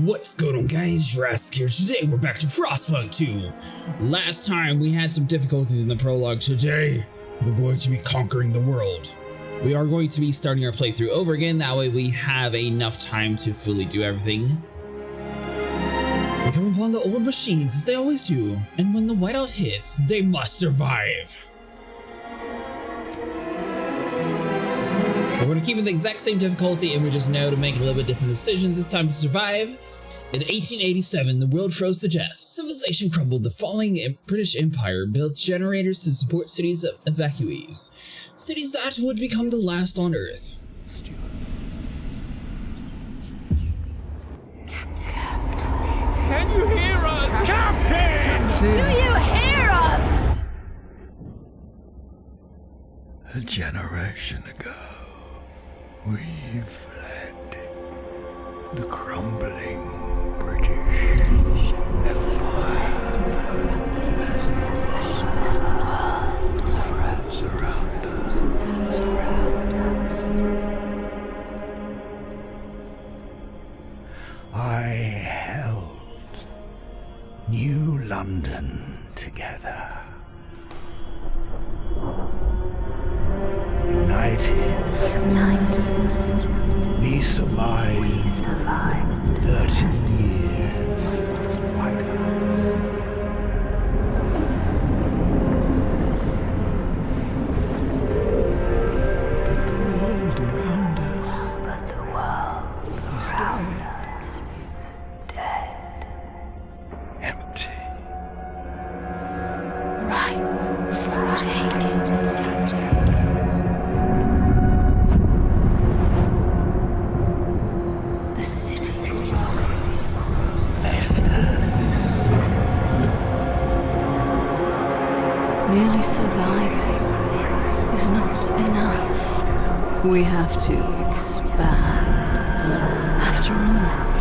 What's going on, guys? Jurassic here. Today we're back to Frostpunk 2. Last time we had some difficulties in the prologue. Today we're going to be conquering the world. We are going to be starting our playthrough over again. That way we have enough time to fully do everything. We come upon the old machines as they always do, and when the whiteout hits, they must survive. We're going to keep it the exact same difficulty, and we just know to make a little bit different decisions this time to survive. In 1887, the world froze to death. Civilization crumbled. The falling British Empire built generators to support cities of evacuees. Cities that would become the last on Earth. Captain. Can you hear us? Captain! Do you hear us? A generation ago, we fled the crumbling British Empire as the world froze around us. I held New London together. United, we survived 30 years of whiteouts. But the world around us is dead. Empty. Ripe for taking. Merely surviving is not enough. We have to expand. After all,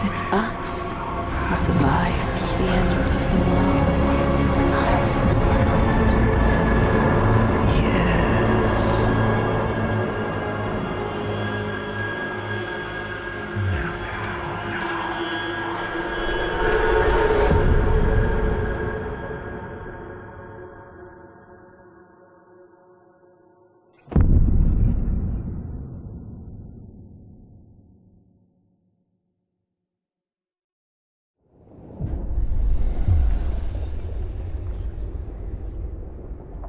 it's us who survived the end of the world. Yes. Now.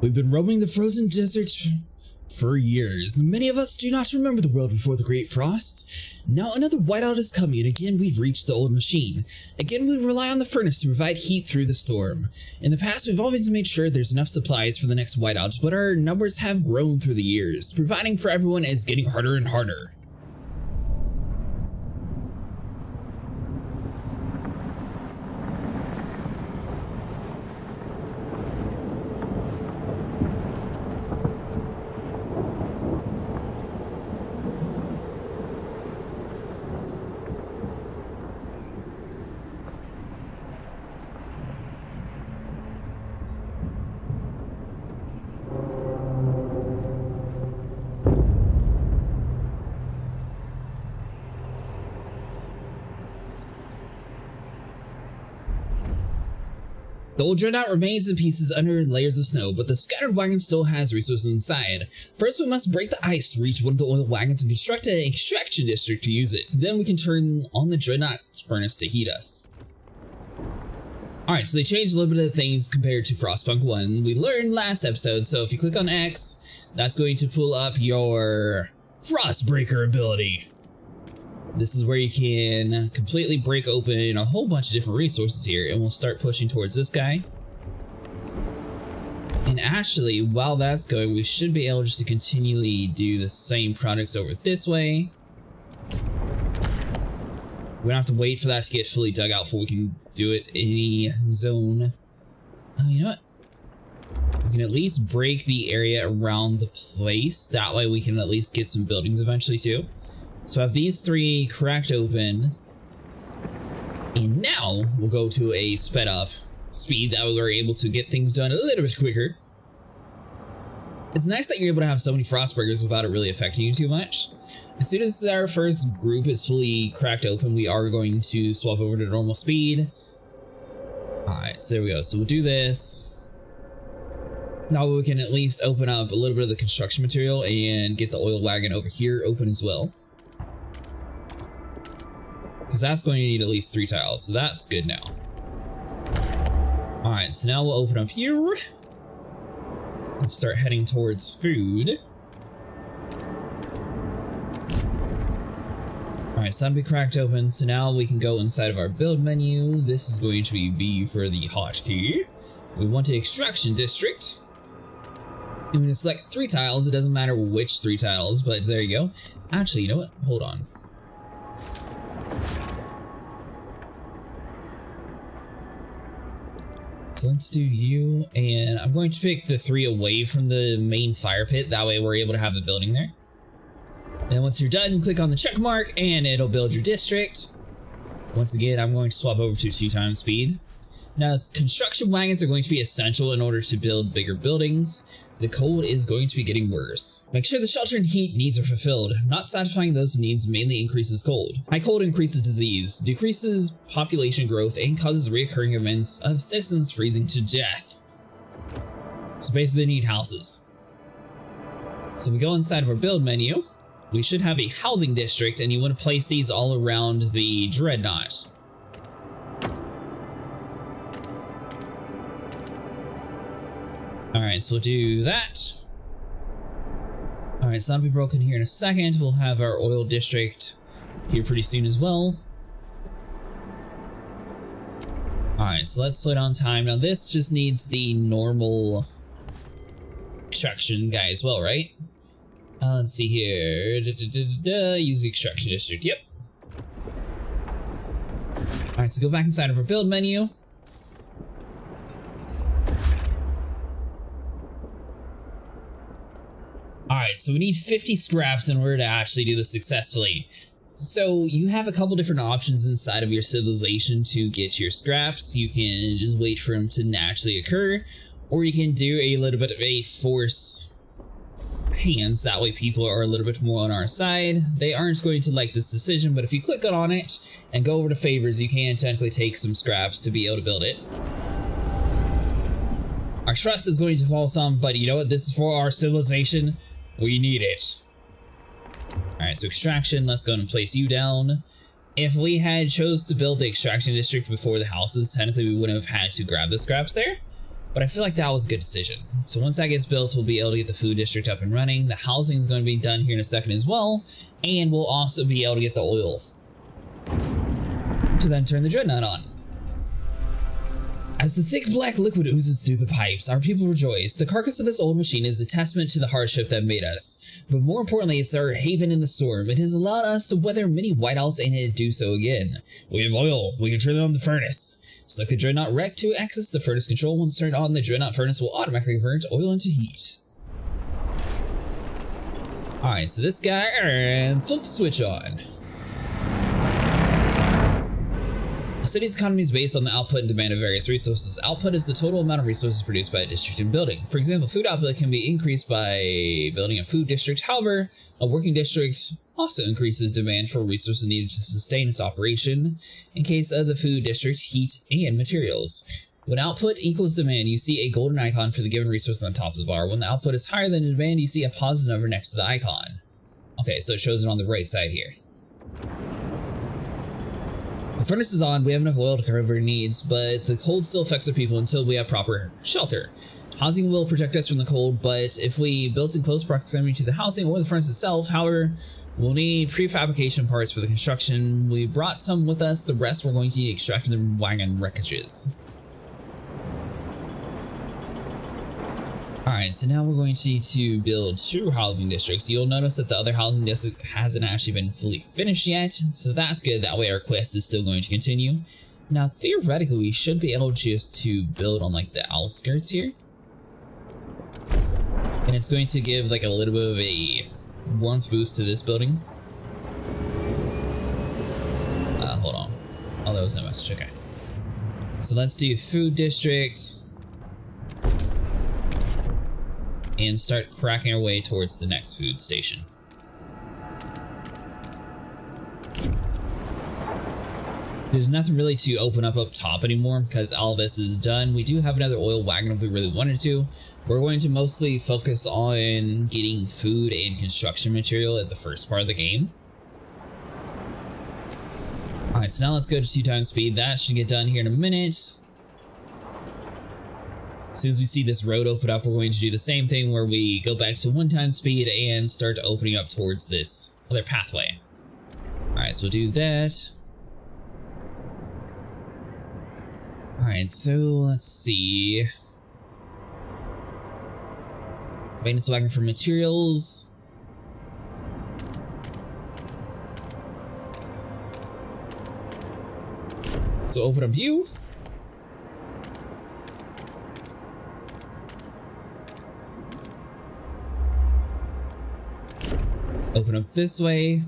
We've been roaming the frozen deserts for years. Many of us do not remember the world before the Great Frost. Now another whiteout is coming, and again we've reached the old machine. Again we rely on the furnace to provide heat through the storm. In the past we've always made sure there's enough supplies for the next whiteout, but our numbers have grown through the years. Providing for everyone is getting harder and harder. The old dreadnought remains in pieces under layers of snow, but the scattered wagon still has resources inside. First, we must break the ice to reach one of the oil wagons and construct an extraction district to use it. Then we can turn on the dreadnought furnace to heat us. Alright, so they changed a little bit of things compared to Frostpunk 1. We learned last episode, so if you click on X, that's going to pull up your Frostbreaker ability. This is where you can completely break open a whole bunch of different resources here, and we'll start pushing towards this guy. And actually, while that's going, we should be able just to continually do the same products over this way. We don't have to wait for that to get fully dug out before we can do it in any zone. You know what? We can at least break the area around the place. That way we can at least get some buildings eventually too. So I have these three cracked open, and now we'll go to a sped up speed that we're able to get things done a little bit quicker. It's nice that you're able to have so many Frostburgers without it really affecting you too much. As soon as our first group is fully cracked open, we are going to swap over to normal speed. Alright, so there we go. So we'll do this. Now we can at least open up a little bit of the construction material and get the oil wagon over here open as well. Because that's going to need at least 3 tiles, so that's good now. Alright, so now we'll open up here. And start heading towards food. Alright, so that'll be cracked open, so now we can go inside of our build menu. This is going to be B for the hotkey. We want an extraction district. I'm going to select 3 tiles. It doesn't matter which 3 tiles, but there you go. Actually, you know what? Hold on. So let's do you, and I'm going to pick the 3 away from the main fire pit. That way we're able to have a building there. And once you're done, click on the check mark and it'll build your district. Once again, I'm going to swap over to 2 times speed. Now, construction wagons are going to be essential in order to build bigger buildings. The cold is going to be getting worse. Make sure the shelter and heat needs are fulfilled. Not satisfying those needs mainly increases cold. High cold increases disease, decreases population growth, and causes recurring events of citizens freezing to death. So basically they need houses. So we go inside of our build menu. We should have a housing district, and you want to place these all around the dreadnought. Alright, so we'll do that. Alright, so that'll be broken here in a second. We'll have our oil district here pretty soon as well. Alright, so let's slow down time. Now this just needs the normal extraction guy as well, right? Let's see here. Use the extraction district. Yep. Alright, so go back inside of our build menu. Alright, so we need 50 scraps in order to actually do this successfully. So you have a couple different options inside of your civilization to get your scraps. You can just wait for them to naturally occur, or you can do a little bit of a force hands. That way people are a little bit more on our side. They aren't going to like this decision, but if you click on it and go over to favors, you can technically take some scraps to be able to build it. Our trust is going to fall some, but you know what? This is for our civilization. We need it. Alright, so extraction, let's go and place you down. If we had chose to build the extraction district before the houses, technically we wouldn't have had to grab the scraps there. But I feel like that was a good decision. So once that gets built, we'll be able to get the food district up and running. The housing is going to be done here in a second as well. And we'll also be able to get the oil to then turn the dreadnought on. As the thick black liquid oozes through the pipes, our people rejoice. The carcass of this old machine is a testament to the hardship that made us. But more importantly, it's our haven in the storm. It has allowed us to weather many whiteouts and to do so again. We have oil. We can turn on the furnace. Select the dreadnought rec to access the furnace control. Once turned on, the dreadnought furnace will automatically convert oil into heat. Alright, so this guy, and flip the switch on. A city's economy is based on the output and demand of various resources. Output is the total amount of resources produced by a district and building. For example, food output can be increased by building a food district. However, a working district also increases demand for resources needed to sustain its operation. In case of the food district, heat and materials. When output equals demand, you see a golden icon for the given resource on the top of the bar. When the output is higher than the demand, you see a positive number next to the icon. Okay, so it shows it on the right side here. The furnace is on, we have enough oil to cover our needs, but the cold still affects our people until we have proper shelter. Housing will protect us from the cold, but if we built in close proximity to the housing or the furnace itself, however, we'll need prefabrication parts for the construction. We brought some with us, the rest we're going to need extracting the wagon wreckages. Alright, so now we're going to need to build 2 housing districts. You'll notice that the other housing district hasn't actually been fully finished yet, so that's good. That way our quest is still going to continue. Now, theoretically, we should be able just to build on like the outskirts here. And it's going to give like a little bit of a warmth boost to this building. Hold on. Oh, that was no message. Okay. So let's do food district. and start cracking our way towards the next food station. There's nothing really to open up top anymore because all this is done. We do have another oil wagon if we really wanted to. We're going to mostly focus on getting food and construction material at the first part of the game. Alright, so now let's go to 2x speed. That should get done here in a minute. As soon as we see this road open up, we're going to do the same thing where we go back to 1x speed and start opening up towards this other pathway. Alright, so we'll do that. Alright, so let's see. Maintenance wagon for materials. So open up you. Open up this way.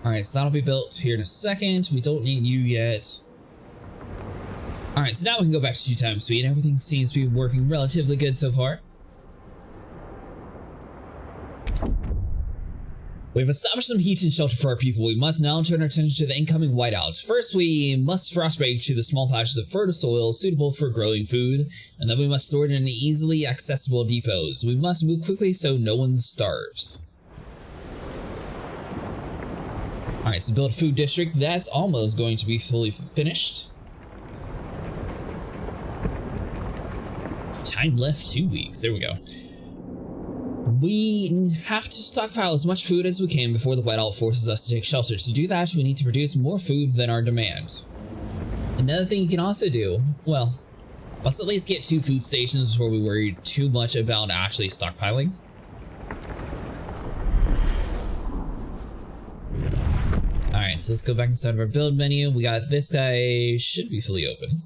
Alright, so that'll be built here in a second. We don't need you yet. Alright, so now we can go back to 2x speed. Everything seems to be working relatively good so far. We've established some heat and shelter for our people. We must now turn our attention to the incoming whiteout. First, we must frostbake to the small patches of fertile soil suitable for growing food, and then we must store it in easily accessible depots. We must move quickly so no one starves. Alright, so build food district. That's almost going to be fully finished. Time left 2 weeks. There we go. We have to stockpile as much food as we can before the whiteout forces us to take shelter. To do that, we need to produce more food than our demand. Another thing you can also do, well, let's at least get 2 food stations before we worry too much about actually stockpiling. Alright, so let's go back inside of our build menu. We got this guy, should be fully open.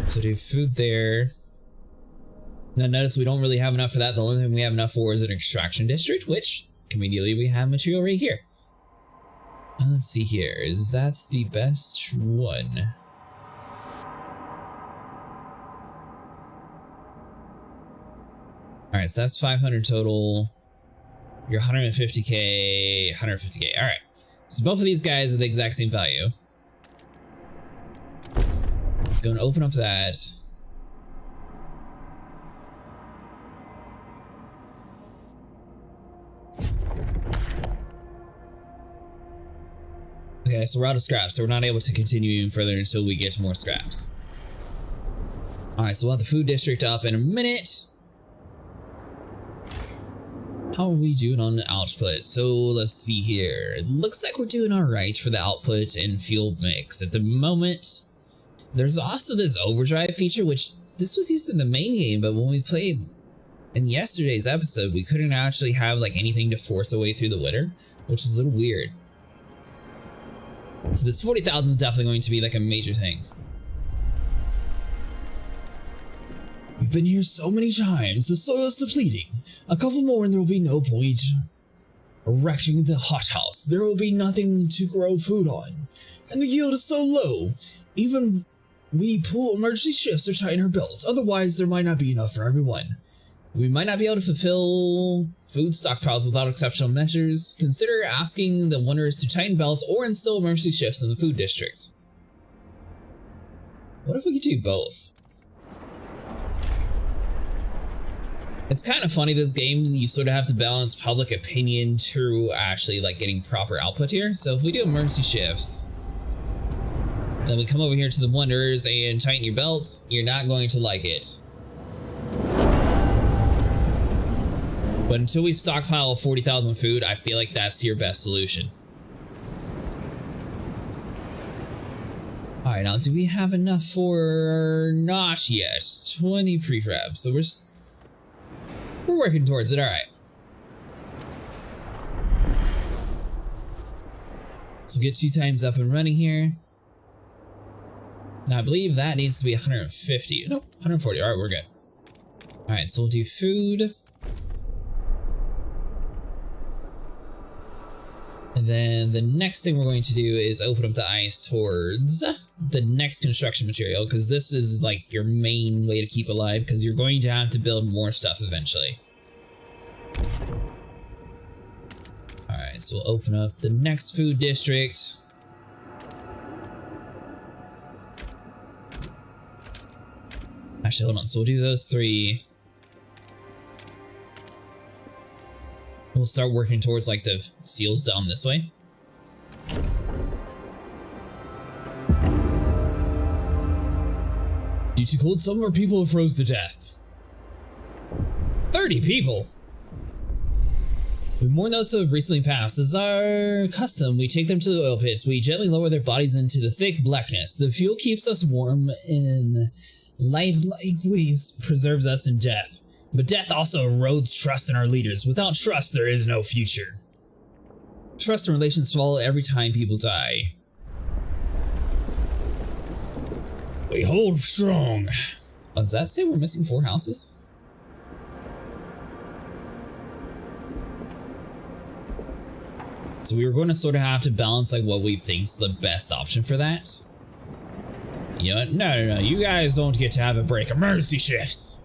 So do food there. Now notice we don't really have enough for that. The only thing we have enough for is an extraction district, which conveniently we have material right here. Let's see here. Is that the best one? Alright, so that's 500 total. You're 150k, 150k. Alright. So both of these guys are the exact same value. Let's go and open up that. Okay, so we're out of scraps, so we're not able to continue even further until we get to more scraps. Alright, so we'll have the food district up in a minute. How are we doing on the output? So let's see here. It looks like we're doing alright for the output and fuel mix. At the moment, there's also this overdrive feature, which this was used in the main game, but when we played in yesterday's episode, we couldn't actually have like anything to force our way through the winter, which is a little weird. So this 40,000 is definitely going to be like a major thing. We've been here so many times, the soil is depleting. A couple more and there will be no point erecting the hothouse. There will be nothing to grow food on. And the yield is so low. Even we pull emergency shifts or tighten our belts. Otherwise, there might not be enough for everyone. We might not be able to fulfill food stockpiles without exceptional measures. Consider asking the wanderers to tighten belts or instill emergency shifts in the food district. What if we could do both? It's kind of funny, this game, you sort of have to balance public opinion to actually like getting proper output here. So if we do emergency shifts, then we come over here to the wanderers and tighten your belts, you're not going to like it. But until we stockpile 40,000 food, I feel like that's your best solution. Alright, now do we have enough for... Not yet. 20 prefab, so we're working towards it, alright. So get 2 times up and running here. Now I believe that needs to be 150. Nope, 140. Alright, we're good. Alright, so we'll do food. And then the next thing we're going to do is open up the ice towards the next construction material, because this is like your main way to keep alive, because you're going to have to build more stuff eventually. Alright, so we'll open up the next food district. Actually, hold on. So we'll do those 3. We'll start working towards like the seals down this way. Due to cold, some of our people have froze to death. 30 people! With more notes have recently passed. As our custom, we take them to the oil pits. We gently lower their bodies into the thick blackness. The fuel keeps us warm in lifelike ways, preserves us in death. But death also erodes trust in our leaders. Without trust, there is no future. Trust and relations fall every time people die. We hold strong. Oh, does that say we're missing 4 houses? So we were going to sort of have to balance like what we think's the best option for that. You know what? No. You guys don't get to have a break. Emergency shifts.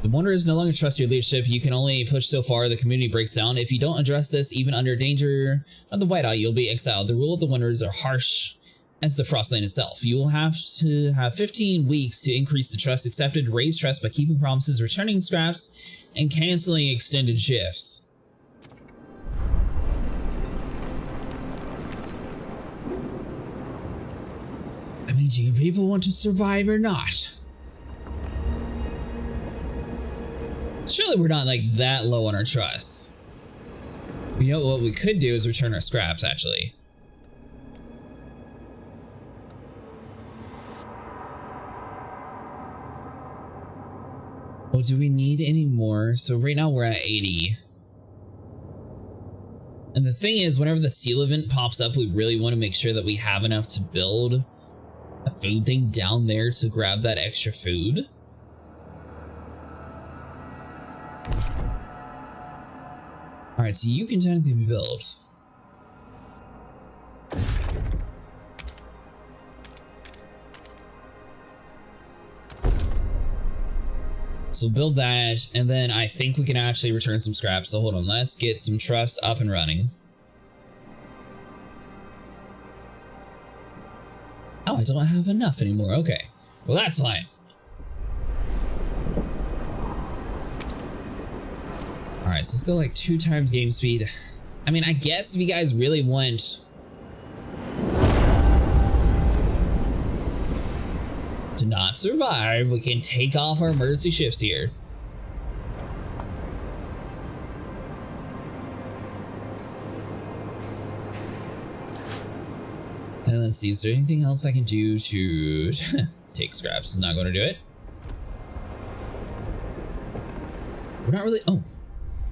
The Wanderers no longer trust your leadership. You can only push so far. The community breaks down. If you don't address this, even under danger of the whiteout, you'll be exiled. The rule of the Wanderers are harsh as the Frostland itself. You will have to have 15 weeks to increase the trust accepted, raise trust by keeping promises, returning scraps, and canceling extended shifts. I mean, do you people want to survive or not? Surely we're not like that low on our trust. You know what we could do is return our scraps, actually. Well, do we need any more? So right now we're at 80. And the thing is, whenever the seal event pops up, we really want to make sure that we have enough to build a food thing down there to grab that extra food. Alright, so you can technically be built. So build that, and then I think we can actually return some scraps. So hold on, let's get some trust up and running. Oh, I don't have enough anymore. Okay, well that's fine. Alright, so let's go like 2 times game speed. I mean, I guess if you guys really want to not survive, we can take off our emergency shifts here. And let's see, is there anything else I can do to take scraps? Is not going to do it. We're not really, oh.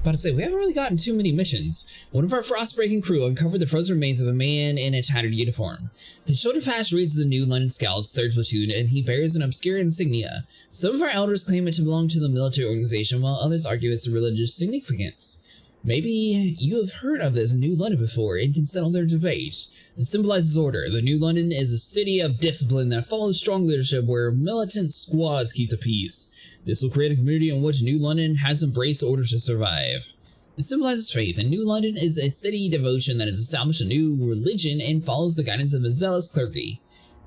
About to say, we haven't really gotten too many missions. One of our frost-breaking crew uncovered the frozen remains of a man in a tattered uniform. His shoulder patch reads the New London Scouts, 3rd Platoon, and he bears an obscure insignia. Some of our elders claim it to belong to the military organization, while others argue its religious significance. Maybe you have heard of this New London before and can settle their debate. It symbolizes order. The New London is a city of discipline that follows strong leadership where militant squads keep the peace. This will create a community in which New London has embraced order to survive. It symbolizes faith, and New London is a city devotion that has established a new religion and follows the guidance of a zealous clergy.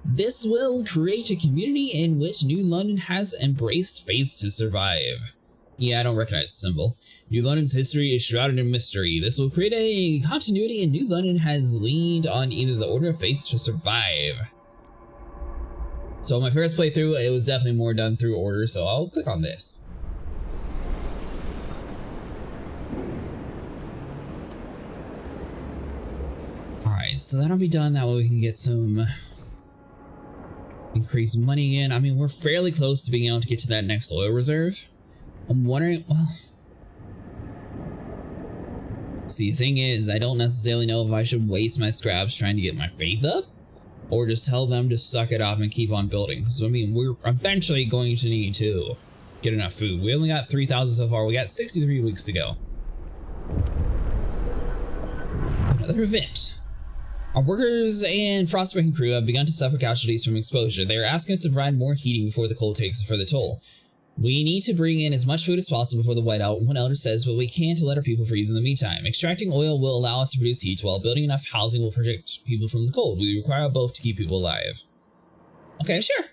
This will create a community in which New London has embraced faith to survive. Yeah, I don't recognize the symbol. New London's history is shrouded in mystery. This will create a continuity, and New London has leaned on either the order of faith to survive. So my first playthrough, it was definitely more done through order, so I'll click on this. Alright, so that'll be done. That way we can get some increased money in. I mean, we're fairly close to being able to get to that next oil reserve. I'm wondering, well... See, the thing is, I don't necessarily know if I should waste my scraps trying to get my faith up, or just tell them to suck it off and keep on building. So I mean, we're eventually going to need to get enough food. We only got 3,000 so far. We got 63 weeks to go. another event. Our workers and Frostpunk crew have begun to suffer casualties from exposure. They are asking us to provide more heating before the cold takes a further toll. We need to bring in as much food as possible before the whiteout, one elder says, but we can't let our people freeze in the meantime. Extracting oil will allow us to produce heat, while building enough housing will protect people from the cold. We require both to keep people alive. Okay, sure.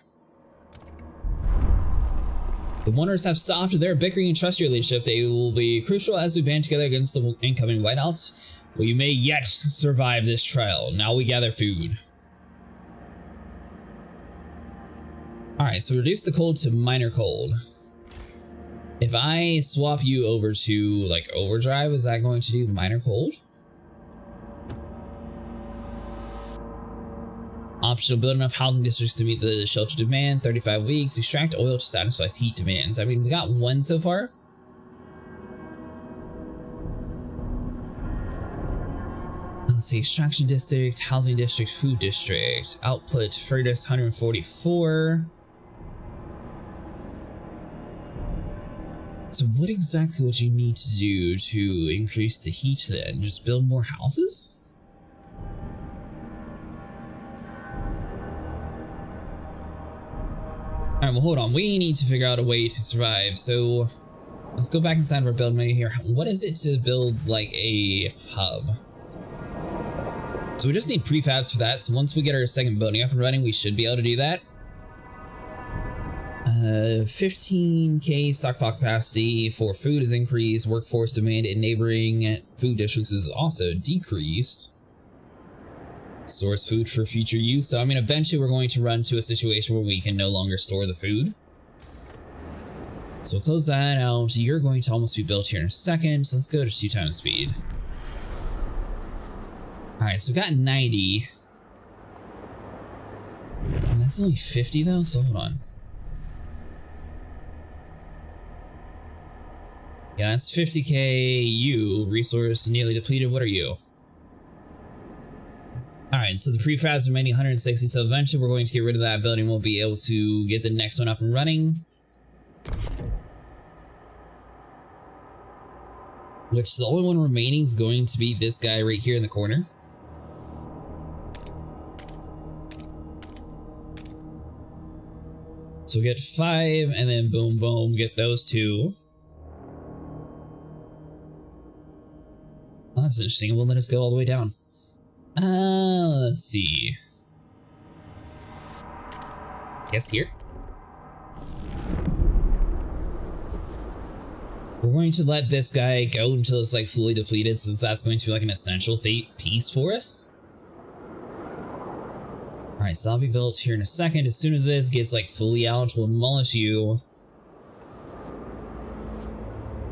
The Wanderers have stopped their bickering and trust your leadership. They will be crucial as we band together against the incoming whiteouts. We may yet survive this trial. Now we gather food. Alright, so reduce the cold to minor cold. If I swap you over to, like, overdrive, is that going to do minor cold? Optional, build enough housing districts to meet the shelter demand. 35 weeks. Extract oil to satisfy heat demands. I mean, we got one so far. Let's see, extraction district, housing district, food district. Output, furthest 144. So what exactly would you need to do to increase the heat then? Just build more houses? Alright, well hold on, we need to figure out a way to survive, so let's go back inside of our build menu here. What is it to build like a hub? So we just need prefabs for that, so once we get our second building up and running, we should be able to do that. 15k stockpile capacity for food is increased, workforce demand in neighboring food districts is also decreased. Source food for future use. So I mean, eventually we're going to run to a situation where we can no longer store the food. So we'll close that out. You're going to almost be built here in a second. So let's go to 2 times speed. Alright, so we got 90. And that's only 50 though, so hold on. Yeah, that's 50k. You, resource nearly depleted. What are you? Alright, so the prefabs are remaining 160, so eventually we're going to get rid of that building. We'll be able to get the next one up and running. Which the only one remaining is going to be this guy right here in the corner. So we get 5, and then boom, boom, get those 2. Oh, that's interesting. It won't let us go all the way down. Let's see. Yes, here. We're going to let this guy go until it's like fully depleted, since that's going to be like an essential piece for us. Alright, so that'll be built here in a second. As soon as this gets like fully out, we'll demolish you.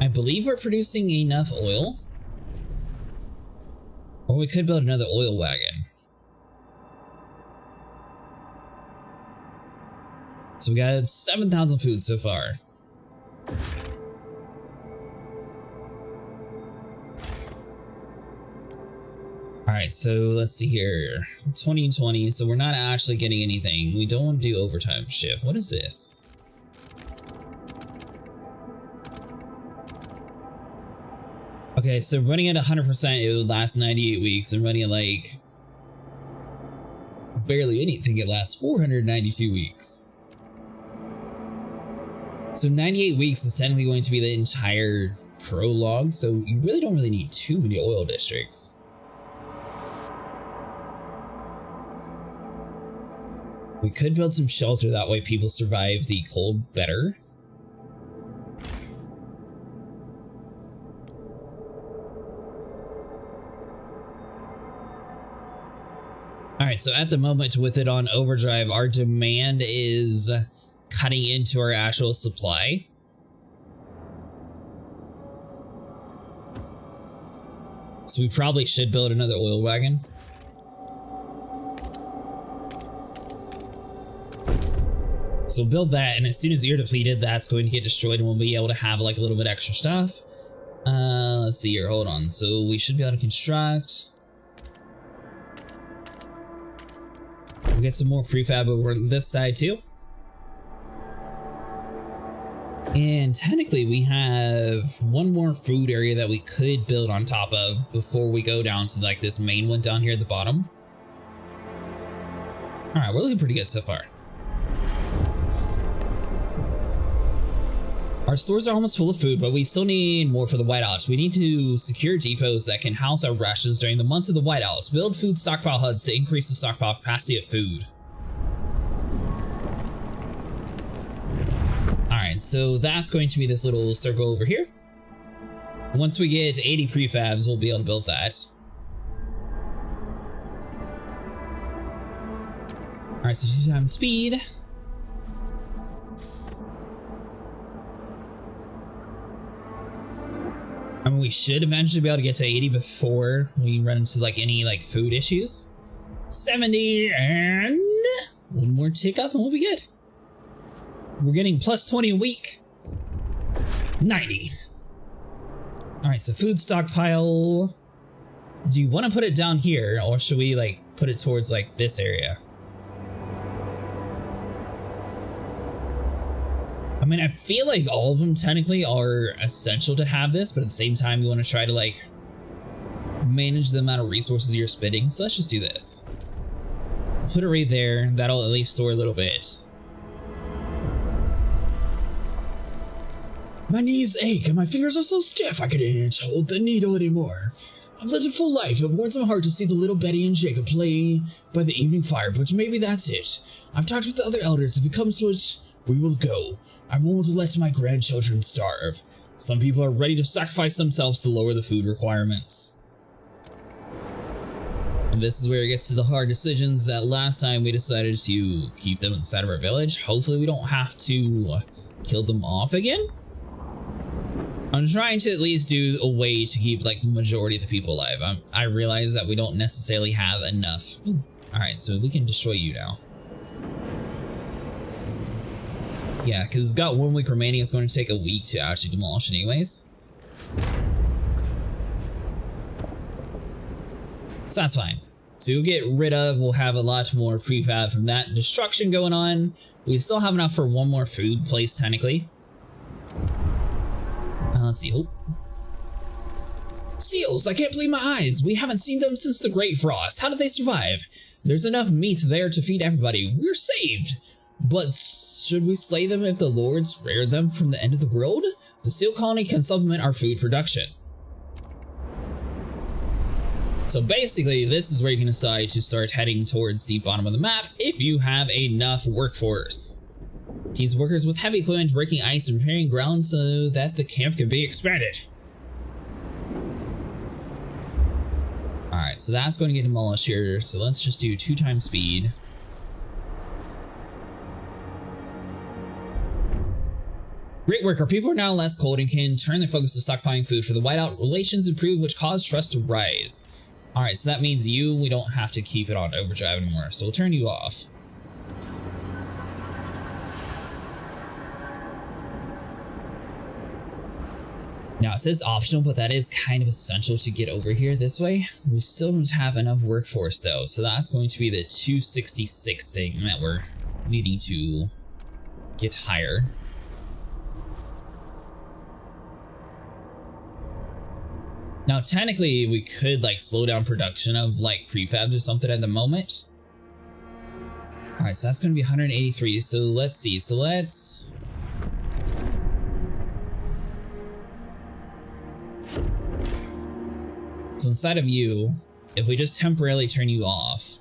I believe we're producing enough oil. Or we could build another oil wagon. So we got 7,000 food so far. Alright, so let's see here. 20 and 20, so we're not actually getting anything. We don't want to do overtime shift. What is this? Okay, so running at 100%, it would last 98 weeks, and running at like barely anything, it lasts 492 weeks. So 98 weeks is technically going to be the entire prologue, so you really don't need too many oil districts. We could build some shelter, that way people survive the cold better. Alright, so at the moment with it on overdrive, our demand is cutting into our actual supply. So we probably should build another oil wagon. So we'll build that, and as soon as you're depleted, that's going to get destroyed, and we'll be able to have like a little bit extra stuff. Let's see here, hold on. So we should be able to construct. We'll get some more prefab over on this side too. And technically we have one more food area that we could build on top of before we go down to like this main one down here at the bottom. All right, we're looking pretty good so far. Our stores are almost full of food, but we still need more for the whiteouts. We need to secure depots that can house our rations during the months of the whiteouts. Build food stockpile HUDs to increase the stockpile capacity of food. Alright, so that's going to be this little circle over here. Once we get 80 prefabs, we'll be able to build that. Alright, so 2 times speed. I mean, we should eventually be able to get to 80 before we run into like any like food issues. 70 and one more tick up and we'll be good. We're getting plus 20 a week. 90. All right, so food stockpile. Do you want to put it down here or should we like put it towards like this area? I mean, I feel like all of them technically are essential to have this, but at the same time, you want to try to like manage the amount of resources you're spending. So let's just do this. Put it right there. That'll at least store a little bit. My knees ache and my fingers are so stiff I couldn't hold the needle anymore. I've lived a full life. It warms my heart to see the little Betty and Jacob play by the evening fire, but maybe that's it. I've talked with the other elders. If it comes to it, we will go. I won't let my grandchildren starve. Some people are ready to sacrifice themselves to lower the food requirements. And this is where it gets to the hard decisions that last time we decided to keep them inside of our village. Hopefully we don't have to kill them off again. I'm trying to at least do a way to keep like the majority of the people alive. I realize that we don't necessarily have enough. All right, so we can destroy you now. Yeah, because it's got 1 week remaining. It's going to take a week to actually demolish anyways. So that's fine. To get rid of, we'll have a lot more prefab from that destruction going on. We still have enough for one more food place technically. Let's see. Oh. Seals! I can't believe my eyes! We haven't seen them since the Great Frost. How did they survive? There's enough meat there to feed everybody. We're saved! But should we slay them if the Lord spared them from the end of the world? The seal colony can supplement our food production. So basically, this is where you can decide to start heading towards the bottom of the map if you have enough workforce. Teams workers with heavy equipment breaking ice and repairing ground so that the camp can be expanded. Alright, so that's going to get demolished here. So let's just do 2 times speed. Great work. Our people are now less cold and can turn their focus to stockpiling food for the whiteout. Relations improve, which cause trust to rise. Alright, so that means we don't have to keep it on overdrive anymore. So we'll turn you off. Now it says optional, but that is kind of essential to get over here this way. We still don't have enough workforce though, so that's going to be the 266 thing that we're needing to get higher. Now technically we could like slow down production of like prefabs or something at the moment. Alright, so that's going to be 183, so let's see, so let's... So inside of you, if we just temporarily turn you off,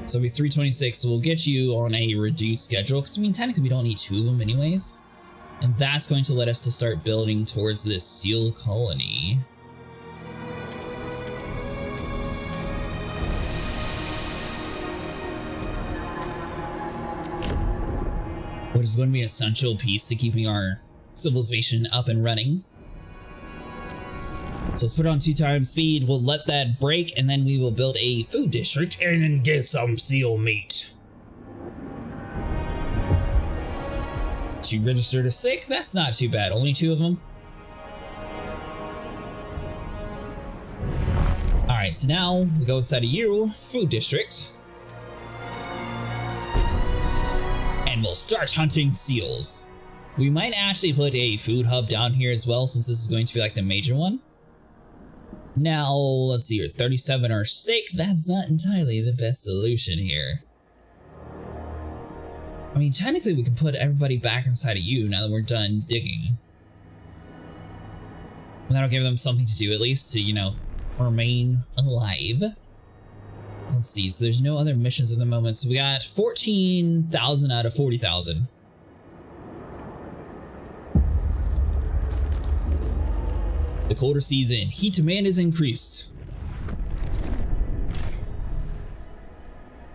so it'll be 326, so we'll get you on a reduced schedule, because I mean technically we don't need 2 of them anyways, and that's going to let us to start building towards this seal colony. Which is going to be an essential piece to keeping our civilization up and running. So let's put it on 2 times speed. We'll let that break and then we will build a food district and get some seal meat. To register to sick, that's not too bad. Only 2 of them. Alright, so now we go inside of you, food district. and we'll start hunting seals. We might actually put a food hub down here as well, since this is going to be like the major one. Now, let's see here, 37 are sick. That's not entirely the best solution here. I mean, technically we can put everybody back inside of you now that we're done digging. And that'll give them something to do at least to, you know, remain alive. Let's see, so there's no other missions at the moment. So we got 14,000 out of 40,000. The colder season, heat demand is increased.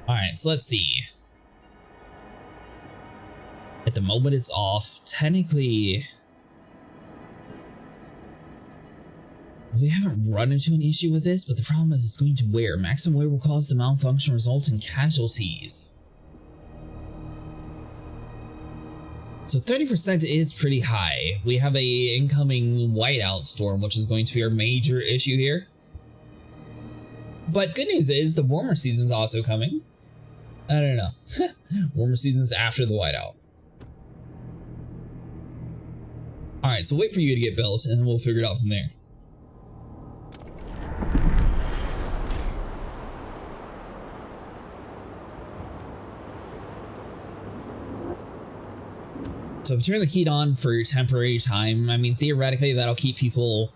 Alright, so let's see. At the moment it's off. Technically, we haven't run into an issue with this, but the problem is it's going to wear. Maximum wear will cause the malfunction, result in casualties. So 30% is pretty high. We have a incoming whiteout storm, which is going to be our major issue here. But good news is the warmer season's also coming. I don't know. Warmer season's after the whiteout. Alright, so wait for you to get built and then we'll figure it out from there. So if you turn the heat on for your temporary time, I mean, theoretically, that'll keep people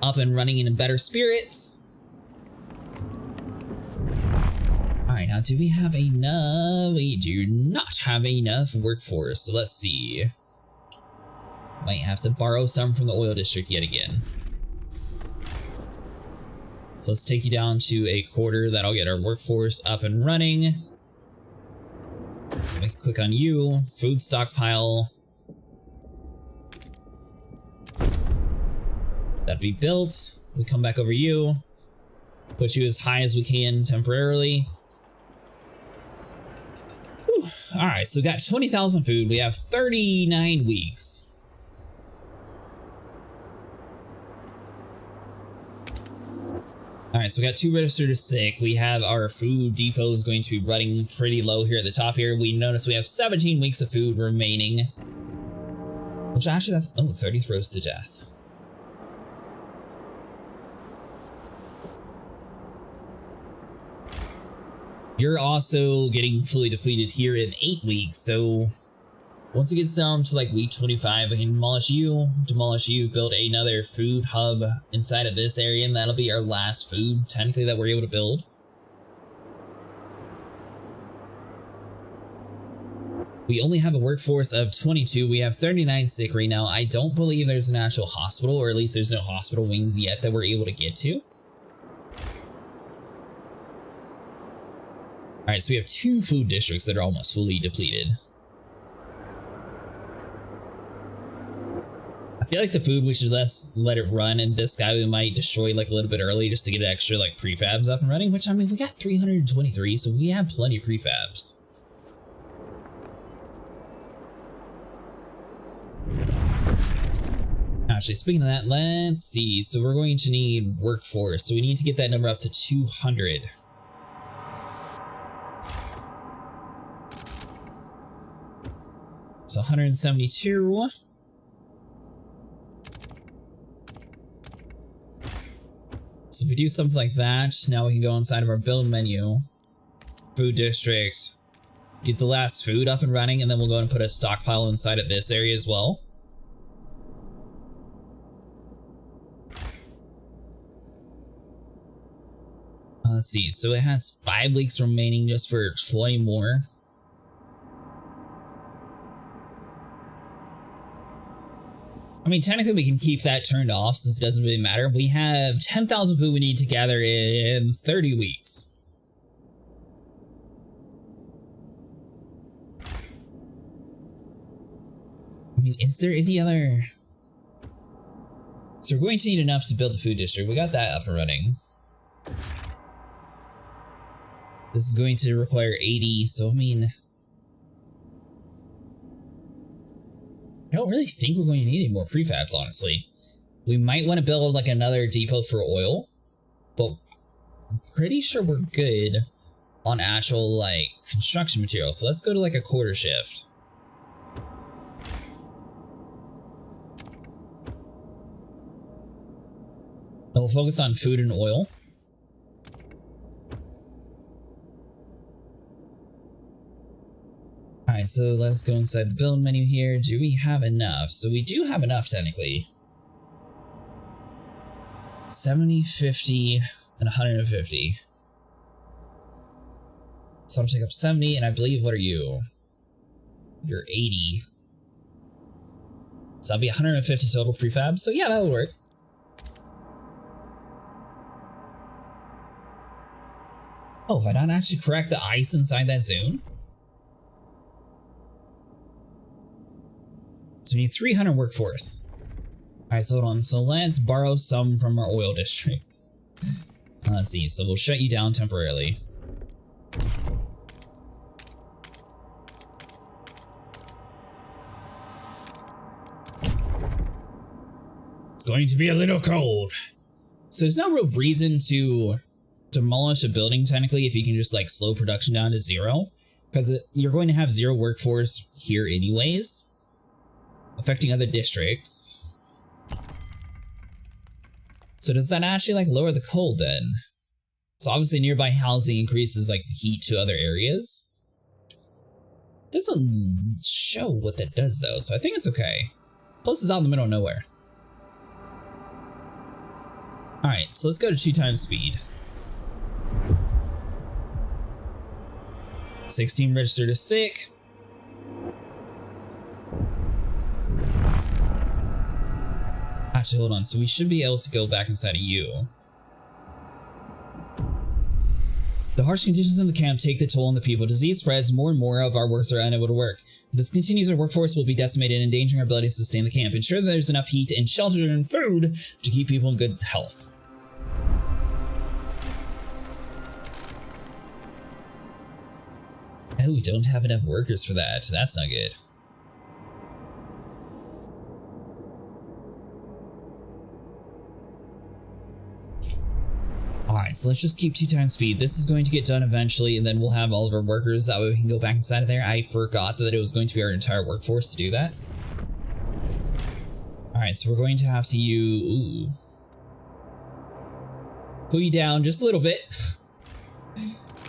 up and running and in better spirits. Alright, now do we have enough? We do not have enough workforce, so let's see. Might have to borrow some from the oil district yet again. So let's take you down to a quarter. That'll get our workforce up and running. We can click on you, food stockpile. That'd be built. We come back over you, put you as high as we can temporarily. All right, so we got 20,000 food. We have 39 weeks. All right, so we got 2 registered as sick. We have our food depot is going to be running pretty low here at the top here. We notice we have 17 weeks of food remaining. Which actually that's, 30 froze to death. You're also getting fully depleted here in 8 weeks, so once it gets down to like week 25, we can demolish you, build another food hub inside of this area, and that'll be our last food, technically, that we're able to build. We only have a workforce of 22. We have 39 sick right now. I don't believe there's an actual hospital, or at least there's no hospital wings yet that we're able to get to. All right, so we have 2 food districts that are almost fully depleted. I feel like the food, we should let it run, and this guy we might destroy like a little bit early just to get extra like prefabs up and running, which I mean, we got 323, so we have plenty of prefabs. Actually, speaking of that, let's see. So we're going to need workforce, so we need to get that number up to 200. So 172. So if we do something like that, now we can go inside of our build menu, food district, get the last food up and running, and then we'll go and put a stockpile inside of this area as well. Let's see, so it has 5 weeks remaining just for 20 more. I mean, technically we can keep that turned off since it doesn't really matter. We have 10,000 food we need to gather in 30 weeks. I mean, is there any other... So we're going to need enough to build the food district. We got that up and running. This is going to require 80, so I mean... I don't really think we're going to need any more prefabs, honestly. We might want to build like another depot for oil, but I'm pretty sure we're good on actual like construction material. So let's go to like a quarter shift. And we'll focus on food and oil. Alright, so let's go inside the build menu here. Do we have enough? So we do have enough technically. 70, 50, and 150. So I'll take up 70, and I believe, what are you? You're 80. So that'll be 150 total prefab. So yeah, that would work. Oh, if I don't actually correct the ice inside that zone? So we need 300 workforce. Alright, so hold on. So let's borrow some from our oil district. Let's see. So we'll shut you down temporarily. It's going to be a little cold. So there's no real reason to demolish a building technically if you can just like slow production down to 0, because you're going to have 0 workforce here anyways, affecting other districts. So does that actually like lower the cold then? So obviously nearby housing increases like heat to other areas. Doesn't show what that does though, so I think it's okay. Plus it's out in the middle of nowhere. Alright, so let's go to 2 times speed. 16 registered as sick. Actually, hold on. So we should be able to go back inside of you. The harsh conditions in the camp take the toll on the people. Disease spreads, more and more of our workers are unable to work. If this continues, our workforce will be decimated, endangering our ability to sustain the camp. Ensure that there's enough heat and shelter and food to keep people in good health. Oh, we don't have enough workers for that. That's not good. Alright, so let's just keep 2 times speed. This is going to get done eventually, and then we'll have all of our workers. That way we can go back inside of there. I forgot that it was going to be our entire workforce to do that. Alright, so we're going to have to use... Cool you down just a little bit.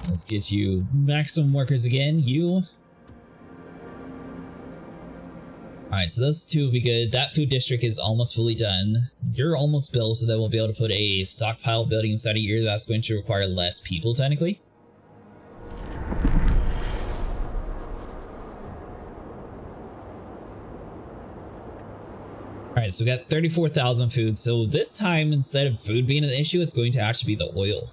Let's get you maximum workers again. You. Alright, so those 2 will be good. That food district is almost fully done. You're almost built, so then we'll be able to put a stockpile building inside of here. That's going to require less people, technically. Alright, so we got 34,000 food. So this time, instead of food being an issue, it's going to actually be the oil.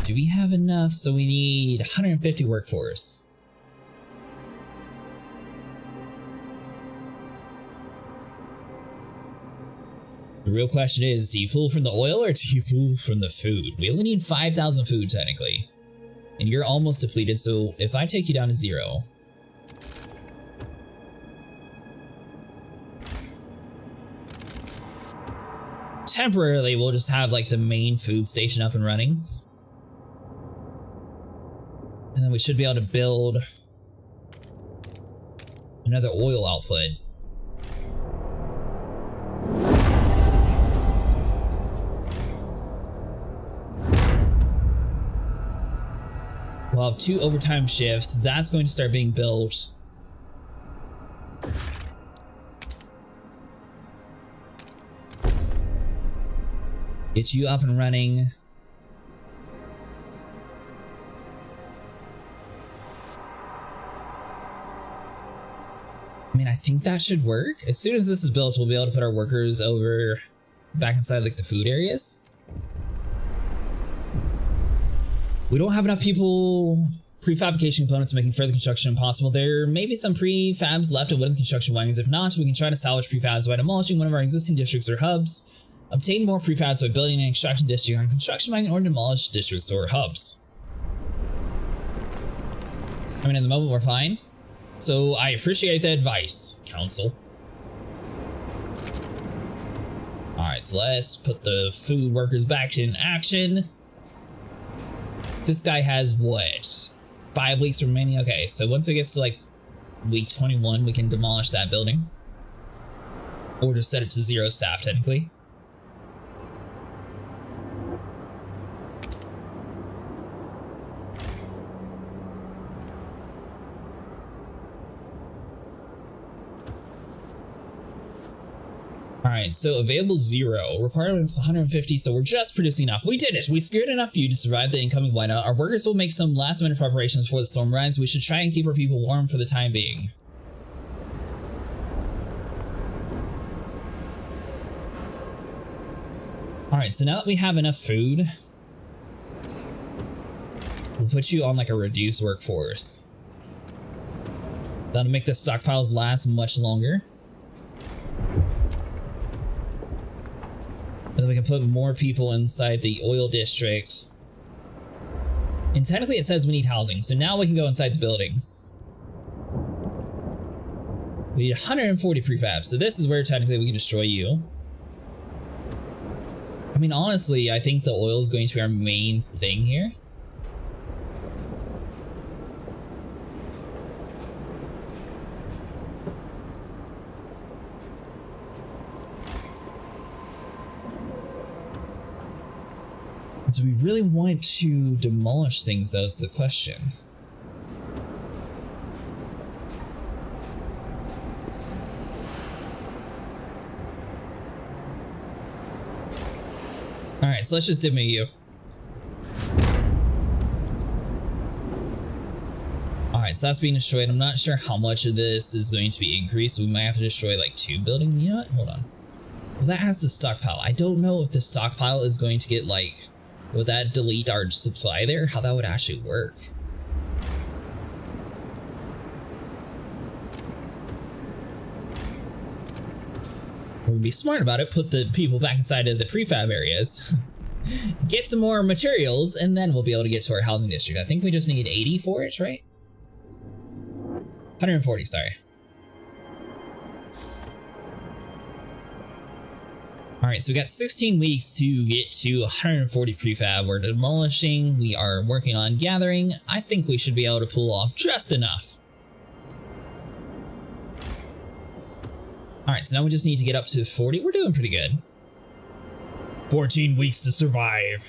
Do we have enough? So we need 150 workforce. The real question is, do you pull from the oil or do you pull from the food? We only need 5,000 food technically. And you're almost depleted, so if I take you down to 0... temporarily, we'll just have like the main food station up and running. And then we should be able to build another oil output. We'll have 2 overtime shifts. That's going to start being built. Get you up and running. I mean, I think that should work. As soon as this is built, we'll be able to put our workers over back inside like the food areas. We don't have enough people prefabrication components making further construction impossible. There may be some prefabs left of wooden construction wagons. If not, we can try to salvage prefabs by demolishing one of our existing districts or hubs. Obtain more prefabs by building an extraction district on construction wagon or demolish districts or hubs. I mean, at the moment we're fine. So I appreciate the advice, Council. Alright, Alright, so let's put the food workers back in action. This guy has what? 5 weeks remaining? Okay, so once it gets to like week 21, we can demolish that building. Or just set it to 0 staff, technically. Alright, so available 0. Requirements 150, so we're just producing enough. We did it! We secured enough fuel to survive the incoming whiteout. Our workers will make some last-minute preparations before the storm arrives. We should try and keep our people warm for the time being. Alright, so now that we have enough food, we'll put you on like a reduced workforce. That'll make the stockpiles last much longer. And then we can put more people inside the oil district. And technically it says we need housing, so now we can go inside the building. We need 140 prefab, so this is where technically we can destroy you. I mean, honestly, I think the oil is going to be our main thing here. Do we really want to demolish things, though, is the question. Alright, so let's just demo you. Alright, so that's being destroyed. I'm not sure how much of this is going to be increased. We might have to destroy like 2 buildings. You know what? Hold on. Well, that has the stockpile. I don't know if the stockpile is going to get like... Would that delete our supply there? How that would actually work? We'd be smart about it, put the people back inside of the prefab areas, get some more materials, and then we'll be able to get to our housing district. I think we just need 80 for it, right? 140, sorry. Alright, so we got 16 weeks to get to 140 prefab. We're demolishing, we are working on gathering. I think we should be able to pull off just enough. Alright, so now we just need to get up to 40. We're doing pretty good. 14 weeks to survive.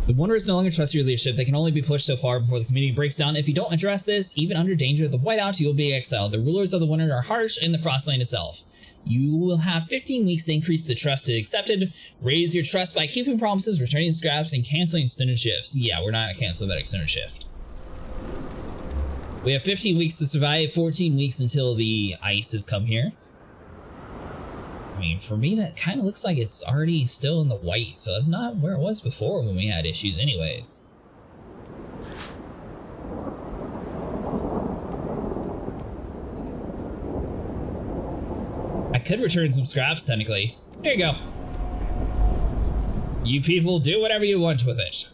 The Wanderers no longer trust your leadership. They can only be pushed so far before the community breaks down. If you don't address this, even under danger of the whiteout, you will be exiled. The rulers of the Wanderer are harsh in the Frostland itself. You will have 15 weeks to increase the trust to accepted. Raise your trust by keeping promises, returning scraps, and canceling extended shifts. Yeah, we're not gonna cancel that extended shift. We have 15 weeks to survive, 14 weeks until the ice has come here. I mean, for me, that kind of looks like it's already still in the white, so that's not where it was before when we had issues anyways. I could return some scraps, technically. There you go. You people do whatever you want with it.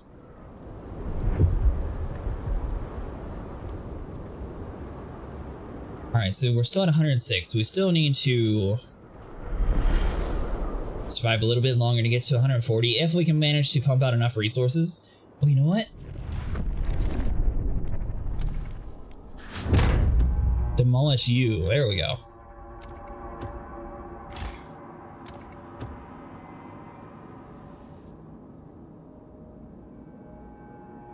Alright, so we're still at 106, so we still need to survive a little bit longer to get to 140 if we can manage to pump out enough resources. Oh, you know what? Demolish you. There we go.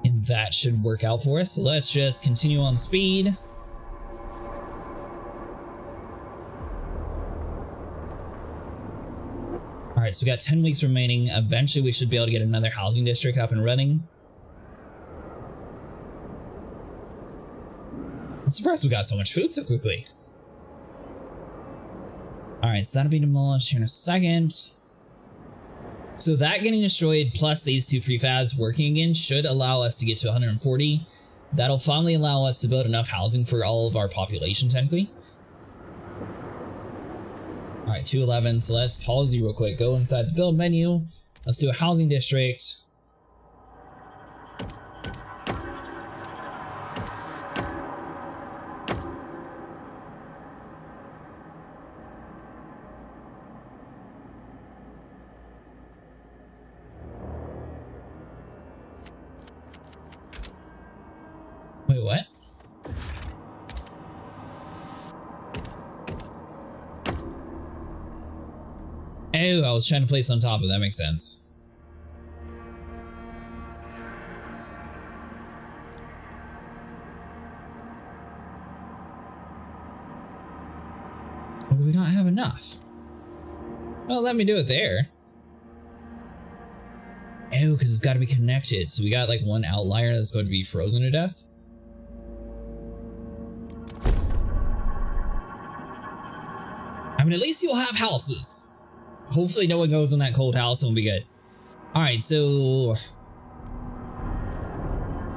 And that should work out for us. So let's just continue on speed. Alright, so we got 10 weeks remaining. Eventually we should be able to get another housing district up and running. I'm surprised we got so much food so quickly. Alright, so that'll be demolished here in a second. So that getting destroyed plus these 2 prefabs working again should allow us to get to 140. That'll finally allow us to build enough housing for all of our population technically. Alright, 211, so let's pause you real quick. Go inside the build menu. Let's do a housing district. what? Oh, I was trying to place on top of that. Makes sense. Or do we not have enough? Well, let me do it there. Oh, because it's got to be connected. So we got like one outlier that's going to be frozen to death. I mean, at least you'll have houses. Hopefully no one goes in that cold house and we'll be good. Alright, so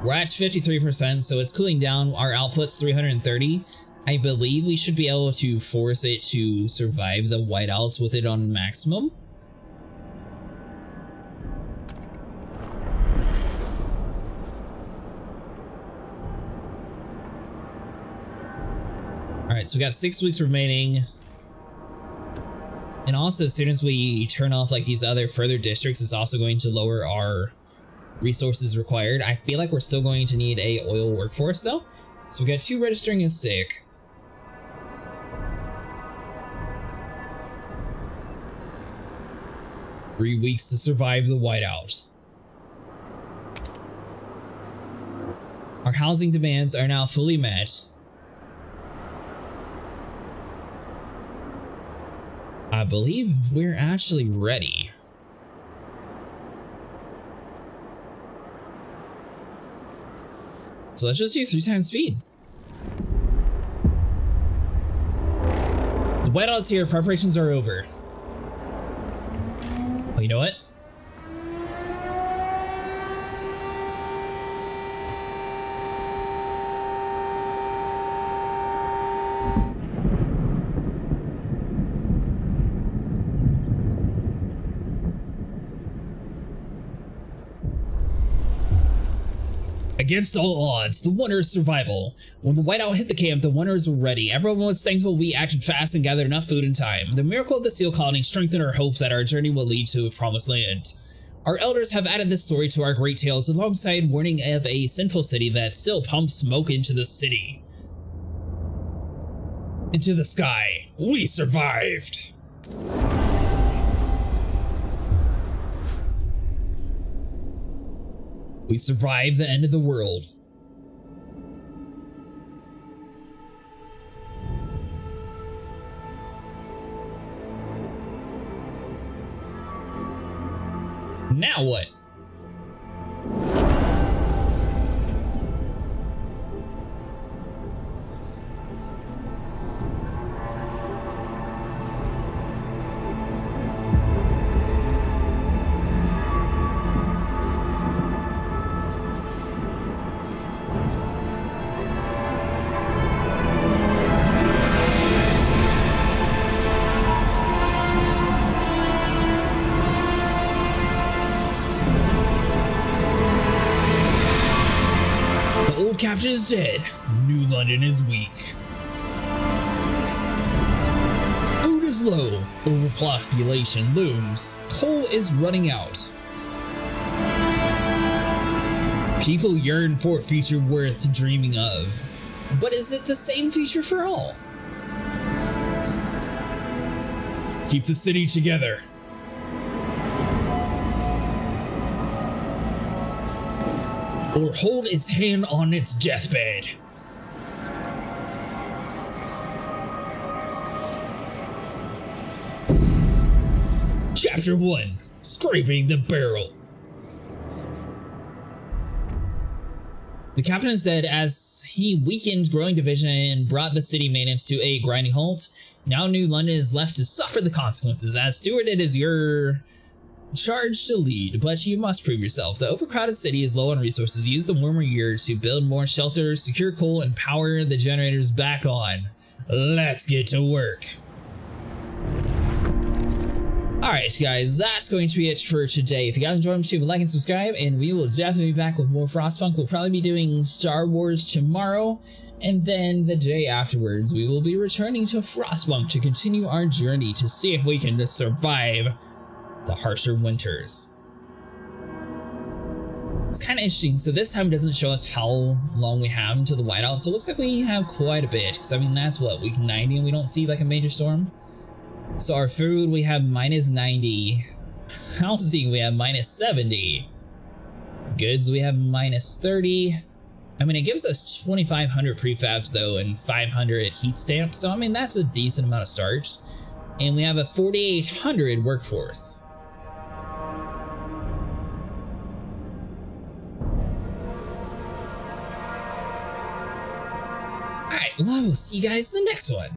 we're at 53%, so it's cooling down. Our output's 330. I believe we should be able to force it to survive the whiteouts with it on maximum. Alright, so we got 6 weeks remaining. And also, as soon as we turn off like these other further districts, it's also going to lower our resources required. I feel like we're still going to need a oil workforce though. So we got 2 registering as sick. Three weeks to survive the whiteout. Our housing demands are now fully met. I believe we're actually ready. So let's just do 3 times speed. The whiteout's here, preparations are over. Oh, you know what? Against all odds, the Wanderer's survival. When the whiteout hit the camp, the Wanderers were ready. Everyone was thankful we acted fast and gathered enough food in time. The miracle of the Seal Colony strengthened our hopes that our journey will lead to a promised land. Our elders have added this story to our great tales alongside warning of a sinful city that still pumps smoke into the city. Into the sky. We survived! We survived the end of the world. Now what? Captain is dead. New London is weak. Food is low. Overpopulation looms. Coal is running out. People yearn for a future worth dreaming of. But is it the same future for all? Keep the city together. Or hold its hand on its deathbed. Chapter 1: Scraping the Barrel. The captain is dead as he weakened growing division and brought the city maintenance to a grinding halt. Now New London is left to suffer the consequences. As steward, it is your charge to lead, but you must prove yourself. The overcrowded city is low on resources. Use the warmer year to build more shelters, secure coal, and power the generators back on. Let's get to work. Alright guys, that's going to be it for today. If you guys enjoyed, please like and subscribe, and we will definitely be back with more Frostpunk. We'll probably be doing Star Wars tomorrow, and then the day afterwards we will be returning to Frostpunk to continue our journey to see if we can survive the harsher winters. It's kind of interesting. So this time it doesn't show us how long we have until the whiteout. So it looks like we have quite a bit. Because I mean, that's what, week 90 and we don't see like a major storm. So our food, we have minus 90. Housing, we have minus 70. Goods, we have minus 30. I mean, it gives us 2,500 prefabs though and 500 heat stamps. So I mean, that's a decent amount of starts. And we have a 4,800 workforce. Alright, well, I will see you guys in the next one.